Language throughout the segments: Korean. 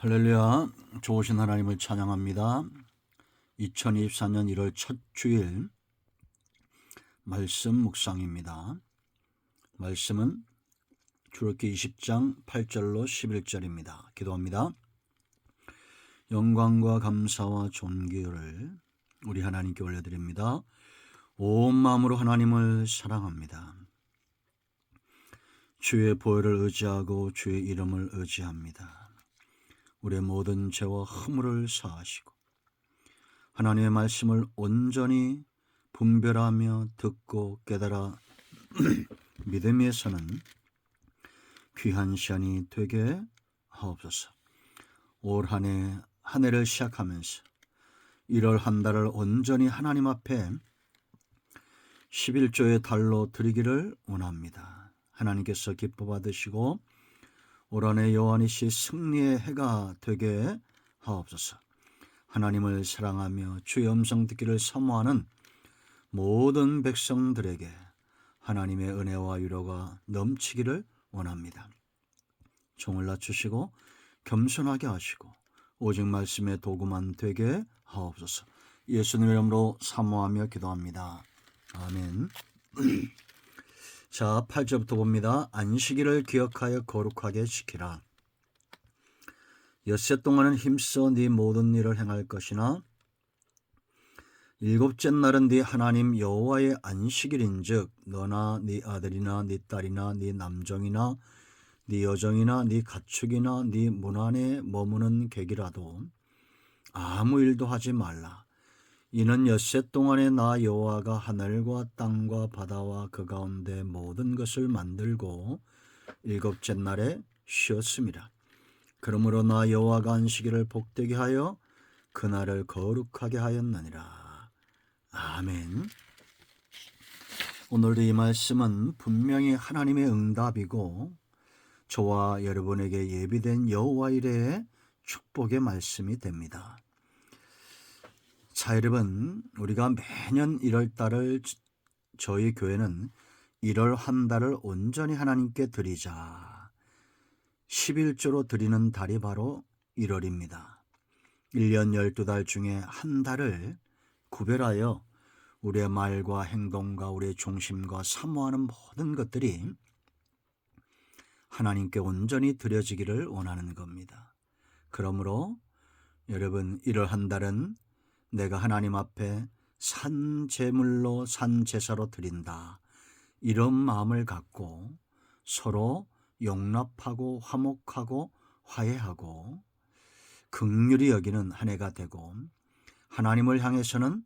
할렐루야. 좋으신 하나님을 찬양합니다. 2024년 1월 첫 주일 말씀 묵상입니다. 말씀은 출애굽기 20장 8절로 11절입니다. 기도합니다. 영광과 감사와 존귀를 우리 하나님께 올려드립니다. 온 마음으로 하나님을 사랑합니다. 주의 보혈을 의지하고 주의 이름을 의지합니다. 우리의 모든 죄와 허물을 사하시고 하나님의 말씀을 온전히 분별하며 듣고 깨달아 믿음에 서는 귀한 시간이 되게 하옵소서. 올 한 해를 시작하면서 1월 한 달을 온전히 하나님 앞에 11조의 달로 드리기를 원합니다. 하나님께서 기뻐 받으시고 올 한 해 요한이시 승리의 해가 되게 하옵소서. 하나님을 사랑하며 주의 음성 듣기를 사모하는 모든 백성들에게 하나님의 은혜와 위로가 넘치기를 원합니다. 종을 낮추시고 겸손하게 하시고 오직 말씀의 도구만 되게 하옵소서. 예수님의 이름으로 사모하며 기도합니다. 아멘. 자, 8절부터 봅니다. 안식일을 기억하여 거룩하게 지키라. 엿새 동안은 힘써 네 모든 일을 행할 것이나 일곱째 날은 네 하나님 여호와의 안식일인즉 너나 네 아들이나 네 딸이나 네 남종이나 네 여종이나 네 가축이나 네 문 안에 머무는 객이라도 아무 일도 하지 말라. 이는 엿새 동안에 나 여호와가 하늘과 땅과 바다와 그 가운데 모든 것을 만들고 일곱째 날에 쉬었음이라. 그러므로 나 여호와가 안식일을 복되게 하여 그날을 거룩하게 하였느니라. 아멘. 오늘 이 말씀은 분명히 하나님의 응답이고 저와 여러분에게 예비된 여호와 이레의 축복의 말씀이 됩니다. 자, 여러분, 우리가 매년 1월 달을 저희 교회는 1월 한 달을 온전히 하나님께 드리자 11조로 드리는 달이 바로 1월입니다. 1년 12달 중에 한 달을 구별하여 우리의 말과 행동과 우리의 중심과 사모하는 모든 것들이 하나님께 온전히 드려지기를 원하는 겁니다. 그러므로 여러분, 1월 한 달은 내가 하나님 앞에 산 제물로 산 제사로 드린다. 이런 마음을 갖고 서로 용납하고 화목하고 화해하고 긍휼히 여기는 한 해가 되고 하나님을 향해서는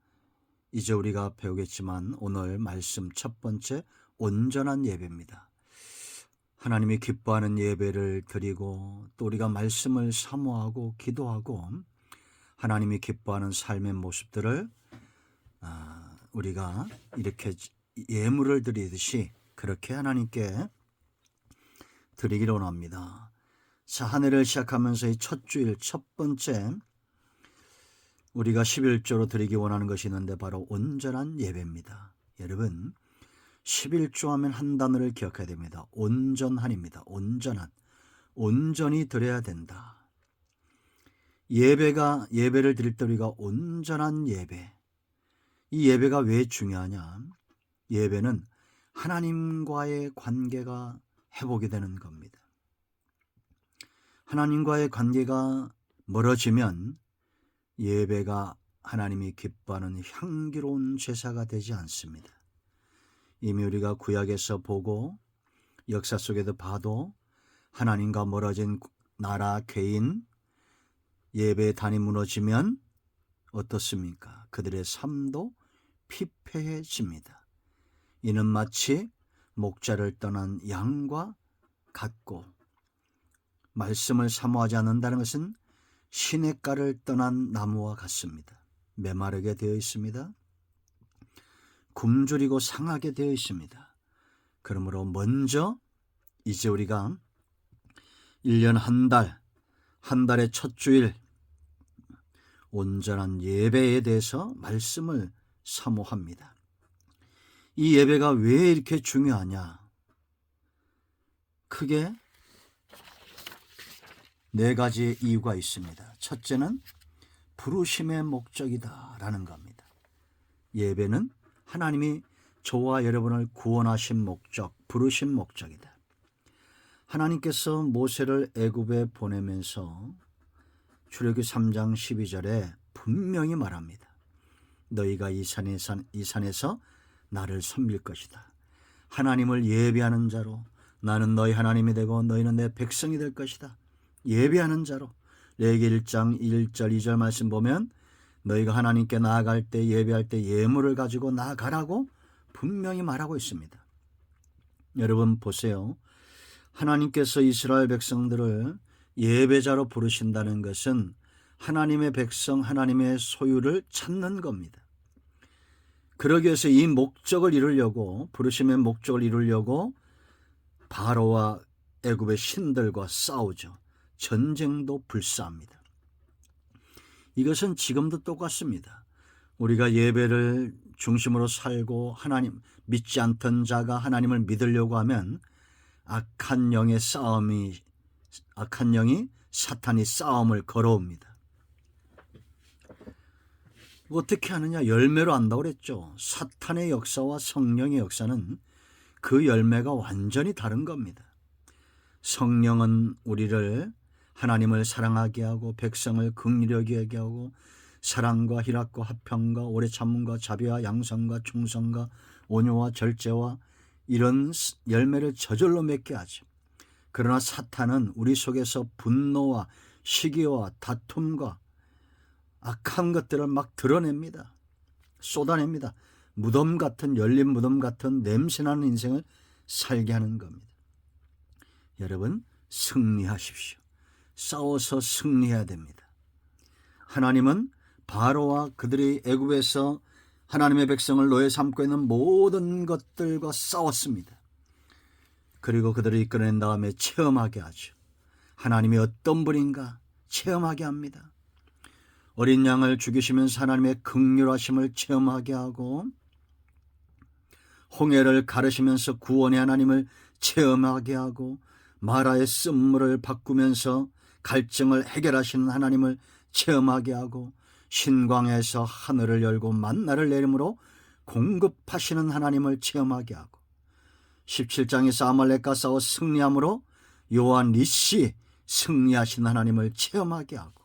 이제 우리가 배우겠지만 오늘 말씀 첫 번째 온전한 예배입니다. 하나님이 기뻐하는 예배를 드리고 또 우리가 말씀을 사모하고 기도하고 하나님이 기뻐하는 삶의 모습들을 우리가 이렇게 예물을 드리듯이 그렇게 하나님께 드리기를 원합니다. 자, 한 해를 시작하면서 이 첫 주일 첫 번째 우리가 11조로 드리기 원하는 것이 있는데 바로 온전한 예배입니다. 여러분, 11조 하면 한 단어를 기억해야 됩니다. 온전한입니다. 온전한. 온전히 드려야 된다. 예배를 드릴 때 우리가 온전한 예배. 이 예배가 왜 중요하냐? 예배는 하나님과의 관계가 회복이 되는 겁니다. 하나님과의 관계가 멀어지면 예배가 하나님이 기뻐하는 향기로운 제사가 되지 않습니다. 이미 우리가 구약에서 보고 역사 속에도 봐도 하나님과 멀어진 나라, 개인, 예배의 단이 무너지면 어떻습니까? 그들의 삶도 피폐해집니다. 이는 마치 목자를 떠난 양과 같고 말씀을 사모하지 않는다는 것은 시냇가를 떠난 나무와 같습니다. 메마르게 되어 있습니다. 굶주리고 상하게 되어 있습니다. 그러므로 먼저 이제 우리가 1년 한 달의 첫 주일 온전한 예배에 대해서 말씀을 사모합니다. 이 예배가 왜 이렇게 중요하냐? 크게 4가지 이유가 있습니다. 첫째는 부르심의 목적이다라는 겁니다. 예배는 하나님이 저와 여러분을 구원하신 목적, 부르신 목적이다. 하나님께서 모세를 애굽에 보내면서 출애굽기 3장 12절에 분명히 말합니다. 너희가 이 산에서 나를 섬길 것이다. 하나님을 예배하는 자로 나는 너희 하나님이 되고 너희는 내 백성이 될 것이다. 예배하는 자로. 레위기 1장 1절 2절 말씀 보면 너희가 하나님께 나아갈 때 예배할 때 예물을 가지고 나아가라고 분명히 말하고 있습니다. 여러분 보세요. 하나님께서 이스라엘 백성들을 예배자로 부르신다는 것은 하나님의 백성, 하나님의 소유를 찾는 겁니다. 그러기 위해서 이 목적을 이루려고, 부르심의 목적을 이루려고 바로와 애굽의 신들과 싸우죠. 전쟁도 불사합니다. 이것은 지금도 똑같습니다. 우리가 예배를 중심으로 살고 하나님 믿지 않던 자가 하나님을 믿으려고 하면 악한 영이 사탄이 싸움을 걸어옵니다. 어떻게 하느냐? 열매로 안다고 그랬죠. 사탄의 역사와 성령의 역사는 그 열매가 완전히 다른 겁니다. 성령은 우리를 하나님을 사랑하게 하고 백성을 긍휼히 여기게 하고 사랑과 희락과 화평과 오래 참음과 자비와 양선과 충성과 온유와 절제와 이런 열매를 저절로 맺게 하죠. 그러나 사탄은 우리 속에서 분노와 시기와 다툼과 악한 것들을 막 드러냅니다. 쏟아냅니다. 무덤 같은, 열린 무덤 같은 냄새나는 인생을 살게 하는 겁니다. 여러분, 승리하십시오. 싸워서 승리해야 됩니다. 하나님은 바로와 그들이 애굽에서 하나님의 백성을 노예 삼고 있는 모든 것들과 싸웠습니다. 그리고 그들을 이끌어낸 다음에 체험하게 하죠. 하나님이 어떤 분인가 체험하게 합니다. 어린 양을 죽이시면서 하나님의 긍휼하심을 체험하게 하고 홍해를 가르시면서 구원의 하나님을 체험하게 하고 마라의 쓴물을 바꾸면서 갈증을 해결하시는 하나님을 체험하게 하고 신광에서 하늘을 열고 만나를 내림으로 공급하시는 하나님을 체험하게 하고 17장에서 아말렉과 싸워 승리함으로 요한 리시 승리하신 하나님을 체험하게 하고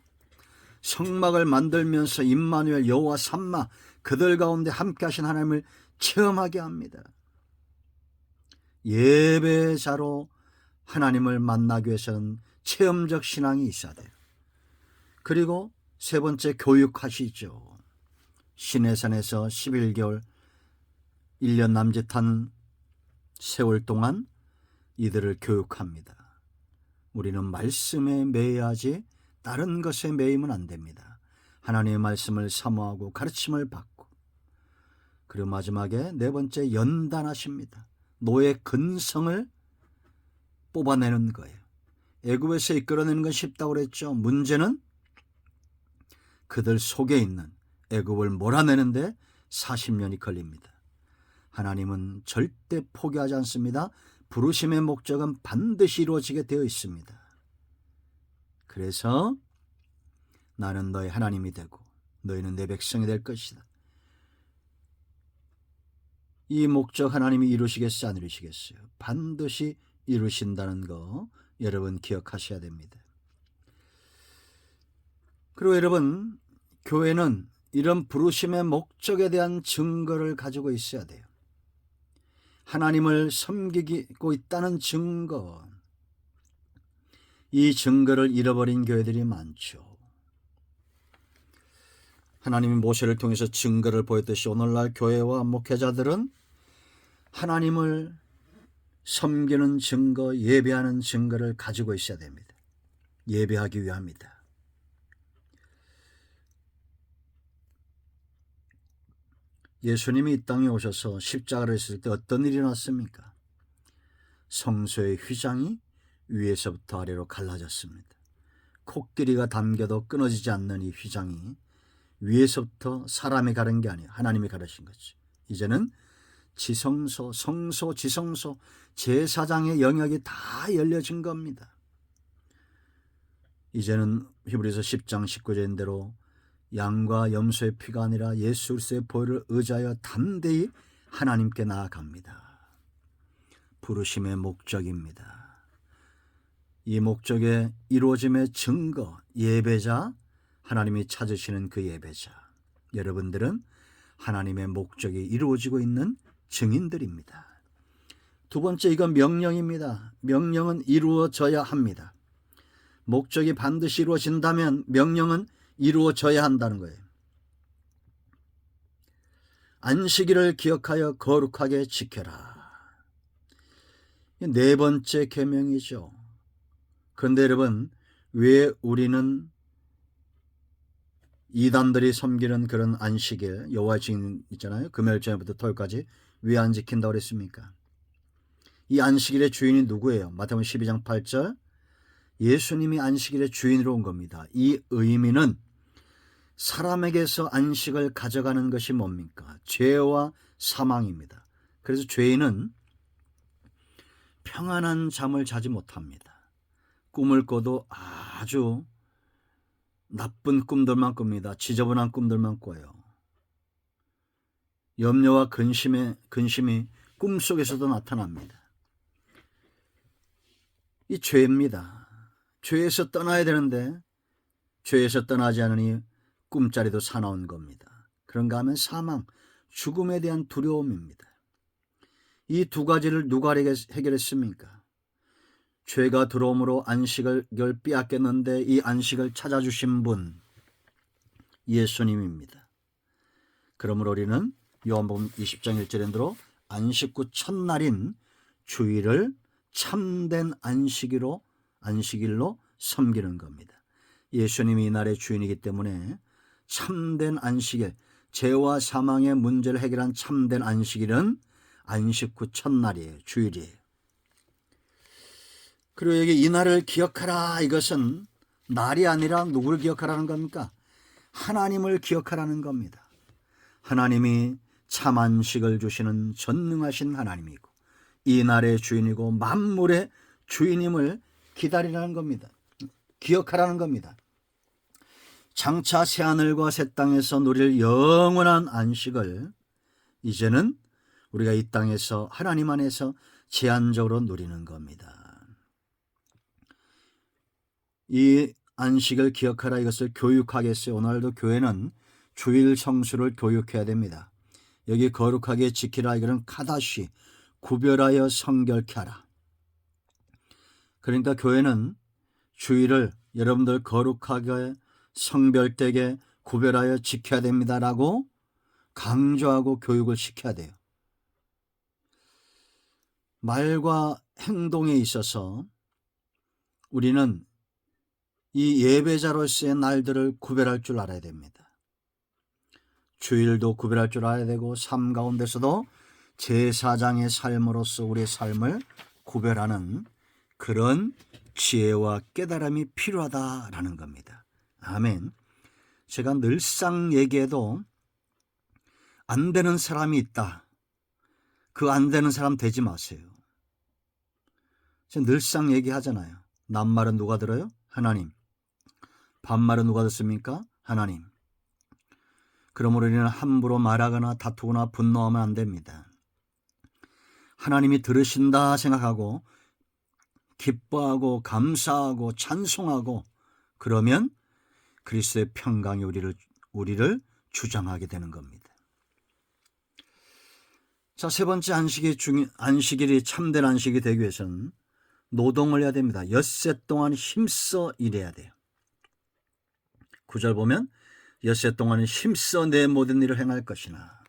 성막을 만들면서 임마누엘 여호와 삼마 그들 가운데 함께 하신 하나님을 체험하게 합니다. 예배자로 하나님을 만나기 위해서는 체험적 신앙이 있어야 돼요. 그리고 세 번째, 교육하시죠. 시내산에서 11개월 1년 남짓한 세월 동안 이들을 교육합니다. 우리는 말씀에 매여하지 다른 것에 매이면 안 됩니다. 하나님의 말씀을 사모하고 가르침을 받고, 그리고 마지막에 네 번째, 연단하십니다. 노예 근성을 뽑아내는 거예요. 애굽에서 이끌어내는 건 쉽다고 그랬죠. 문제는 그들 속에 있는 애굽을 몰아내는데 40년이 걸립니다. 하나님은 절대 포기하지 않습니다. 부르심의 목적은 반드시 이루어지게 되어 있습니다. 그래서 나는 너의 하나님이 되고 너희는 내 백성이 될 것이다. 이 목적 하나님이 이루시겠어요, 안 이루시겠어요? 반드시 이루신다는 거 여러분 기억하셔야 됩니다. 그리고 여러분, 교회는 이런 부르심의 목적에 대한 증거를 가지고 있어야 돼요. 하나님을 섬기고 있다는 증거. 이 증거를 잃어버린 교회들이 많죠. 하나님이 모세를 통해서 증거를 보였듯이 오늘날 교회와 목회자들은 하나님을 섬기는 증거, 예배하는 증거를 가지고 있어야 됩니다. 예배하기 위함이다. 예수님이 이 땅에 오셔서 십자가를 했을 때 어떤 일이 났습니까? 성소의 휘장이 위에서부터 아래로 갈라졌습니다. 코끼리가 담겨도 끊어지지 않는 이 휘장이 위에서부터 사람이 가른 게 아니에요. 하나님이 가르신 거지. 이제는 지성소, 성소, 지성소, 제사장의 영역이 다 열려진 겁니다. 이제는 히브리서 10장 19절인 대로 양과 염소의 피가 아니라 예수 그리스도의 보혈을 의지하여 담대히 하나님께 나아갑니다. 부르심의 목적입니다. 이 목적의 이루어짐의 증거, 예배자, 하나님이 찾으시는 그 예배자. 여러분들은 하나님의 목적이 이루어지고 있는 증인들입니다. 두 번째, 이건 명령입니다. 명령은 이루어져야 합니다. 목적이 반드시 이루어진다면 명령은 이루어져야 한다는 거예요. 안식일을 기억하여 거룩하게 지켜라. 네 번째 계명이죠. 그런데 여러분, 왜 우리는 이단들이 섬기는 그런 안식일, 여호와의 증인 있잖아요. 금요일 저녁부터 토요일까지 왜 안 지킨다고 그랬습니까? 이 안식일의 주인이 누구예요? 마태복음 12장 8절, 예수님이 안식일의 주인으로 온 겁니다. 이 의미는 사람에게서 안식을 가져가는 것이 뭡니까? 죄와 사망입니다. 그래서 죄인은 평안한 잠을 자지 못합니다. 꿈을 꿔도 아주 나쁜 꿈들만 꿉니다. 지저분한 꿈들만 꿔요. 염려와 근심이 꿈속에서도 나타납니다. 이 죄입니다. 죄에서 떠나야 되는데 죄에서 떠나지 않으니 꿈자리도 사나운 겁니다. 그런가 하면 사망, 죽음에 대한 두려움입니다. 이 두 가지를 누가 해결했습니까? 죄가 들어옴으로 안식을 빼앗겼는데 이 안식을 찾아주신 분, 예수님입니다. 그러므로 우리는 요한복음 20장 1절인대로 안식 후 첫날인 주일을 참된 안식일로 섬기는 겁니다. 예수님이 이 날의 주인이기 때문에 참된 안식일, 죄와 사망의 문제를 해결한 참된 안식일은 안식 후 첫날이에요. 주일이에요. 그리고 여기 이 날을 기억하라, 이것은 날이 아니라 누구를 기억하라는 겁니까? 하나님을 기억하라는 겁니다. 하나님이 참 안식을 주시는 전능하신 하나님이고 이 날의 주인이고 만물의 주인임을 기다리라는 겁니다. 기억하라는 겁니다. 장차 새하늘과 새 땅에서 누릴 영원한 안식을 이제는 우리가 이 땅에서 하나님 안에서 제한적으로 누리는 겁니다. 이 안식을 기억하라, 이것을 교육하겠어요. 오늘도 교회는 주일 성수를 교육해야 됩니다. 여기 거룩하게 지키라, 이거는 카다시, 구별하여 성결케 하라. 그러니까 교회는 주일을 여러분들 거룩하게 성별되게 구별하여 지켜야 됩니다라고 강조하고 교육을 시켜야 돼요. 말과 행동에 있어서 우리는 이 예배자로서의 날들을 구별할 줄 알아야 됩니다. 주일도 구별할 줄 알아야 되고 삶 가운데서도 제사장의 삶으로서 우리의 삶을 구별하는 그런 지혜와 깨달음이 필요하다라는 겁니다. 아멘. 제가 늘상 얘기해도 안 되는 사람이 있다. 그 안 되는 사람 되지 마세요. 제가 늘상 얘기하잖아요. 낱말은 누가 들어요? 하나님. 반말은 누가 듣습니까? 하나님. 그러므로 우리는 함부로 말하거나 다투거나 분노하면 안 됩니다. 하나님이 들으신다 생각하고 기뻐하고 감사하고 찬송하고 그러면 그리스도의 평강이 우리를 주장하게 되는 겁니다. 자, 세 번째 안식일이 참된 안식이 되기 위해서는 노동을 해야 됩니다. 엿새 동안 힘써 일해야 돼요. 9절 보면 엿새 동안 힘써 내 모든 일을 행할 것이나.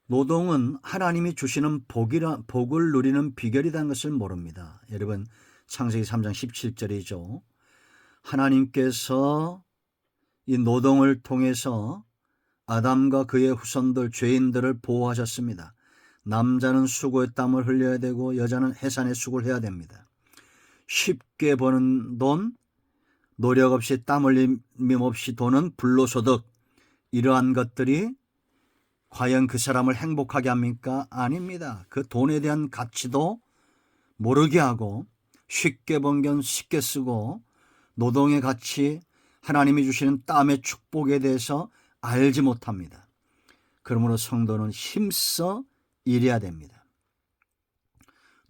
노동은 하나님이 주시는 복을 누리는 비결이라는 것을 모릅니다. 여러분, 창세기 3장 17절이죠. 하나님께서 이 노동을 통해서 아담과 그의 후손들, 죄인들을 보호하셨습니다. 남자는 수고의 땀을 흘려야 되고 여자는 해산의 수고를 해야 됩니다. 쉽게 버는 돈, 노력 없이 땀 흘림 없이 도는 불로소득, 이러한 것들이 과연 그 사람을 행복하게 합니까? 아닙니다. 그 돈에 대한 가치도 모르게 하고 쉽게 번견 쉽게 쓰고 노동의 가치, 하나님이 주시는 땀의 축복에 대해서 알지 못합니다. 그러므로 성도는 힘써 일해야 됩니다.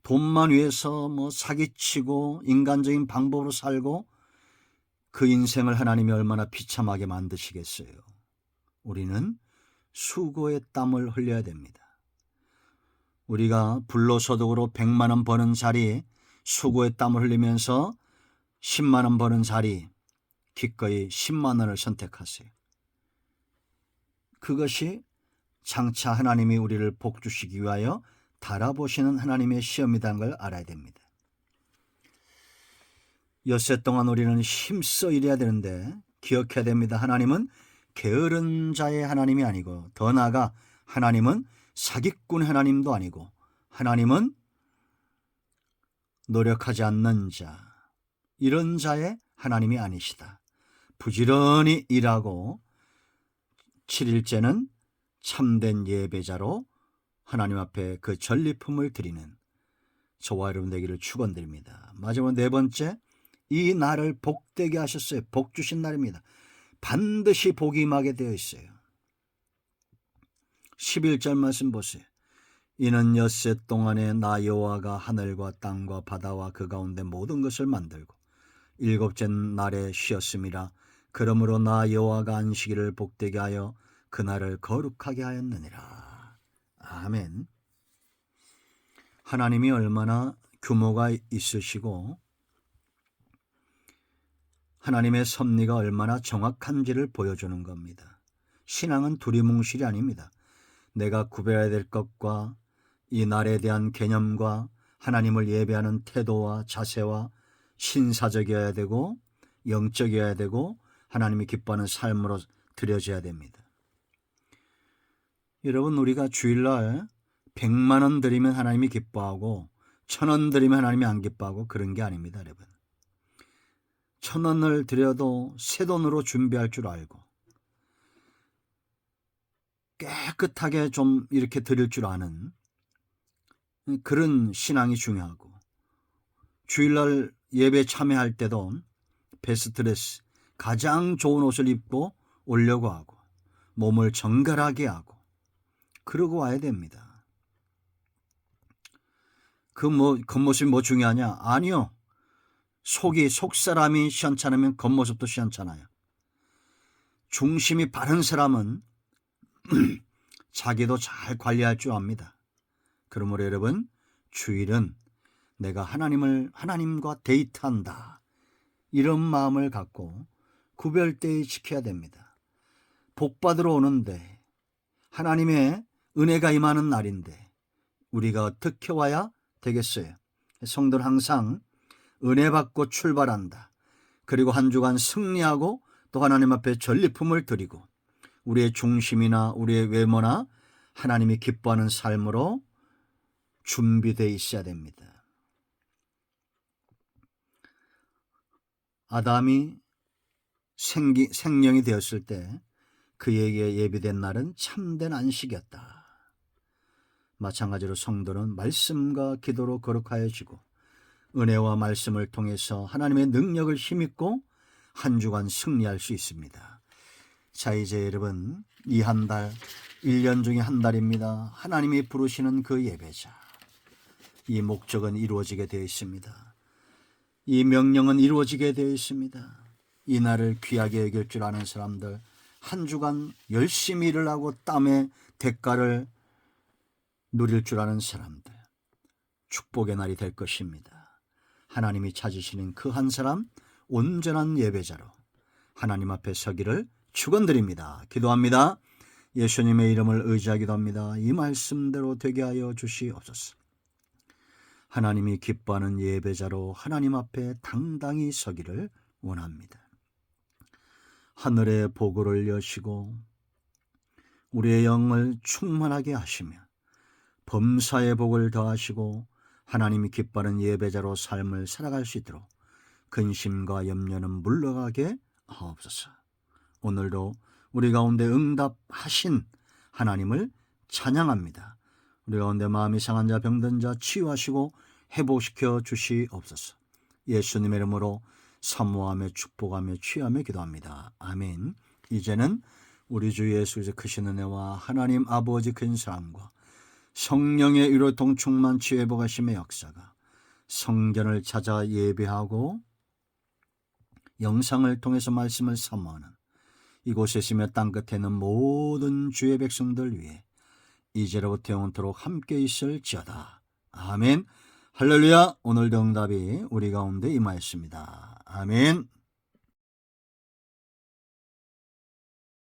돈만 위해서 사기치고 인간적인 방법으로 살고 그 인생을 하나님이 얼마나 비참하게 만드시겠어요. 우리는 수고의 땀을 흘려야 됩니다. 우리가 불로소득으로 100만 원 버는 자리, 수고의 땀을 흘리면서 10만 원 버는 자리, 기꺼이 10만 원을 선택하세요. 그것이 장차 하나님이 우리를 복주시기 위하여 달아보시는 하나님의 시험이라는 걸 알아야 됩니다. 엿새 동안 우리는 힘써 일해야 되는데 기억해야 됩니다. 하나님은 게으른 자의 하나님이 아니고, 더 나아가 하나님은 사기꾼 하나님도 아니고, 하나님은 노력하지 않는 자, 이런 자의 하나님이 아니시다. 부지런히 일하고 7일째는 참된 예배자로 하나님 앞에 그 전리품을 드리는 저와 여러분 되기를 축원드립니다. 마지막 네 번째, 이 날을 복되게 하셨어요. 복 주신 날입니다. 반드시 복이 임하게 되어 있어요. 11절 말씀 보세요. 이는 엿새 동안에 나 여호와가 하늘과 땅과 바다와 그 가운데 모든 것을 만들고 일곱째 날에 쉬었음이라. 그러므로 나 여호와가 안식일을 복되게 하여 그날을 거룩하게 하였느니라. 아멘. 하나님이 얼마나 규모가 있으시고 하나님의 섭리가 얼마나 정확한지를 보여주는 겁니다. 신앙은 두리뭉실이 아닙니다. 내가 구별해야 될 것과 이 날에 대한 개념과 하나님을 예배하는 태도와 자세와 신사적이어야 되고 영적이어야 되고 하나님이 기뻐하는 삶으로 드려져야 됩니다. 여러분, 우리가 주일날 100만 원 드리면 하나님이 기뻐하고 1000원 드리면 하나님이 안 기뻐하고 그런 게 아닙니다. 여러분, 1000원을 드려도 새 돈으로 준비할 줄 알고 깨끗하게 좀 이렇게 드릴 줄 아는 그런 신앙이 중요하고, 주일날 예배 참여할 때도 베스트드레스, 가장 좋은 옷을 입고 오려고 하고 몸을 정갈하게 하고 그러고 와야 됩니다. 겉모습이 중요하냐? 아니요. 속사람이 시원찮으면 겉모습도 시원찮아요. 중심이 바른 사람은 자기도 잘 관리할 줄 압니다. 그러므로 여러분, 주일은 내가 하나님과 데이트한다, 이런 마음을 갖고 구별되이 지켜야 됩니다. 복 받으러 오는데, 하나님의 은혜가 임하는 날인데 우리가 어떻게 와야 되겠어요? 성도는 항상 은혜 받고 출발한다. 그리고 한 주간 승리하고 또 하나님 앞에 전리품을 드리고 우리의 중심이나 우리의 외모나 하나님이 기뻐하는 삶으로 준비되어 있어야 됩니다. 아담이 생령이 되었을 때 그에게 예비된 날은 참된 안식이었다. 마찬가지로 성도는 말씀과 기도로 거룩하여지고 은혜와 말씀을 통해서 하나님의 능력을 힘입고 한 주간 승리할 수 있습니다. 자, 이제 여러분, 이 한 달, 1년 중에 한 달입니다. 하나님이 부르시는 그 예배자, 이 목적은 이루어지게 되어 있습니다. 이 명령은 이루어지게 되어 있습니다. 이 날을 귀하게 여길 줄 아는 사람들, 한 주간 열심히 일을 하고 땀의 대가를 누릴 줄 아는 사람들, 축복의 날이 될 것입니다. 하나님이 찾으시는 그 한 사람, 온전한 예배자로 하나님 앞에 서기를 축원드립니다. 기도합니다. 예수님의 이름을 의지하기도 합니다. 이 말씀대로 되게 하여 주시옵소서. 하나님이 기뻐하는 예배자로 하나님 앞에 당당히 서기를 원합니다. 하늘의 보고를 여시고 우리의 영을 충만하게 하시며 범사의 복을 더하시고 하나님이 기뻐하는 예배자로 삶을 살아갈 수 있도록 근심과 염려는 물러가게 하옵소서. 오늘도 우리 가운데 응답하신 하나님을 찬양합니다. 우리 가운데 마음이 상한 자, 병든 자 치유하시고 회복시켜 주시옵소서. 예수님의 이름으로 사모하며 축복하며 취하며 기도합니다. 아멘. 이제는 우리 주 예수의 크신 은혜와 하나님 아버지 큰 사랑과 성령의 위로 동충만 치유회복하심의 역사가 성전을 찾아 예배하고 영상을 통해서 말씀을 사모하는 이곳에 있으며 땅끝에 있는 모든 주의 백성들 위해 이제로부터 영원토록 함께 있을지어다. 아멘. 할렐루야. 오늘도 응답이 우리 가운데 임하였습니다. 아멘.